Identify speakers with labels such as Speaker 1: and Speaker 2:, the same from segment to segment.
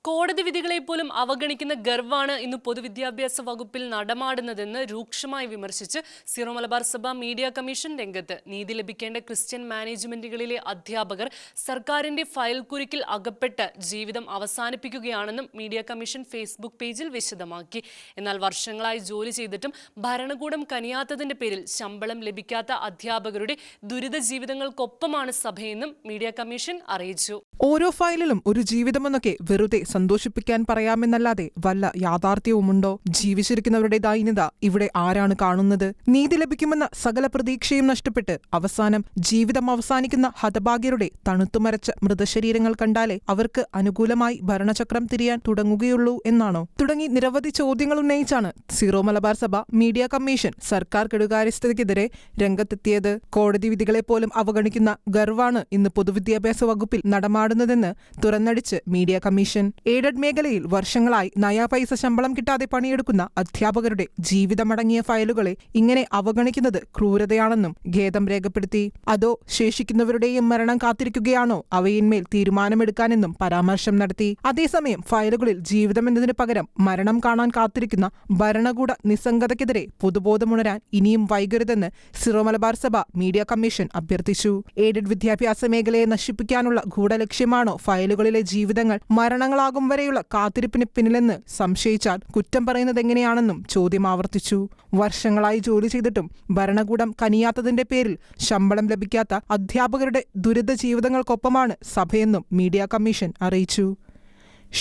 Speaker 1: കോടതി വിധികളെ പോലും അവഗണിക്കുന്ന ഗർവാണ് ഇന്ന് പൊതുവിദ്യാഭ്യാസ വകുപ്പിൽ നടമാടുന്നതെന്ന് രൂക്ഷമായി വിമർശിച്ച് സീറോ മലബാർ സഭ മീഡിയ കമ്മീഷൻ രംഗത്ത്. നീതി ലഭിക്കേണ്ട ക്രിസ്ത്യൻ മാനേജ്മെന്റുകളിലെ അധ്യാപകർ സർക്കാരിന്റെ ഫയൽ കുരുക്കിൽ അകപ്പെട്ട് ജീവിതം അവസാനിപ്പിക്കുകയാണെന്നും മീഡിയ കമ്മീഷൻ ഫേസ്ബുക്ക് പേജിൽ വിശദമാക്കി. എന്നാൽ വർഷങ്ങളായി ജോലി ചെയ്തിട്ടും ഭരണകൂടം കനിയാത്തതിന്റെ പേരിൽ ശമ്പളം ലഭിക്കാത്ത അധ്യാപകരുടെ ദുരിത ജീവിതങ്ങൾക്കൊപ്പമാണ് സഭയെന്നും മീഡിയ കമ്മീഷൻ അറിയിച്ചു.
Speaker 2: ഓരോ ഫയലിലും ഒരു ജീവിതമെന്നൊക്കെ വെറുതെ സന്തോഷിപ്പിക്കാൻ പറയാമെന്നല്ലാതെ വല്ല യാഥാർത്ഥ്യവുമുണ്ടോ? ജീവിച്ചിരിക്കുന്നവരുടെ ദൈന്യത ഇവിടെ ആരാണ് കാണുന്നത്? നീതി ലഭിക്കുമെന്ന സകല പ്രതീക്ഷയും നഷ്ടപ്പെട്ട് അവസാനം ജീവിതം അവസാനിക്കുന്ന ഹതഭാഗ്യരുടെ തണുത്തുമരച്ച മൃതശരീരങ്ങൾ കണ്ടാലേ അവർക്ക് അനുകൂലമായി ഭരണചക്രം തിരിയാൻ തുടങ്ങുകയുള്ളൂ എന്നാണോ? തുടങ്ങി നിരവധി ചോദ്യങ്ങൾ ഉന്നയിച്ചാണ് സീറോ മലബാർ സഭ മീഡിയ കമ്മീഷൻ സർക്കാർ കെടുകാര്യസ്ഥതയ്ക്കെതിരെ രംഗത്തെത്തിയത്. കോടതി വിധികളെ പോലും അവഗണിക്കുന്ന ഗർവാണ് ഇന്ന് പൊതുവിദ്യാഭ്യാസ വകുപ്പിൽ നടമാടുന്നതെന്ന് തുറന്നടിച്ച് മീഡിയ കമ്മീഷൻ. എയ്ഡഡ് മേഖലയിൽ വർഷങ്ങളായി നയാ പൈസ ശമ്പളം കിട്ടാതെ പണിയെടുക്കുന്ന അധ്യാപകരുടെ ജീവിതമടങ്ങിയ ഫയലുകളെ ഇങ്ങനെ അവഗണിക്കുന്നത് ക്രൂരതയാണെന്നും ഖേദം രേഖപ്പെടുത്തി. അതോ ശേഷിക്കുന്നവരുടെയും മരണം കാത്തിരിക്കുകയാണോ അവയിന്മേൽ തീരുമാനമെടുക്കാനെന്നും പരാമർശം നടത്തി. അതേസമയം ഫയലുകളിൽ ജീവിതമെന്നതിന് പകരം മരണം കാണാൻ കാത്തിരിക്കുന്ന ഭരണകൂട നിസ്സംഗതയ്ക്കെതിരെ പൊതുബോധമുണരാൻ ഇനിയും വൈകരുതെന്ന് സീറോ മലബാർ സഭ മീഡിയ കമ്മീഷൻ അഭ്യർത്ഥിച്ചു. എയ്ഡഡ് വിദ്യാഭ്യാസ മേഖലയെ നശിപ്പിക്കാനുള്ള ഗൂഢലക്ഷ്യമാണോ ഫയലുകളിലെ ജീവിതങ്ങൾ മരണങ്ങളാകും വരെയുള്ള കാത്തിരിപ്പിന് പിന്നിലെന്ന് സംശയിച്ചാൽ കുറ്റം പറയുന്നതെങ്ങനെയാണെന്നും ചോദ്യം ആവർത്തിച്ചു. വർഷങ്ങളായി ജോലി ചെയ്തിട്ടും ഭരണകൂടം കനിയാത്തതിന്റെ പേരിൽ ശമ്പളം ലഭിക്കാത്ത അധ്യാപകരുടെ ദുരിത ജീവിതങ്ങൾക്കൊപ്പമാണ് സഭയെന്നും മീഡിയ കമ്മീഷൻ അറിയിച്ചു.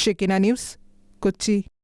Speaker 2: Shekinah news, Kochi.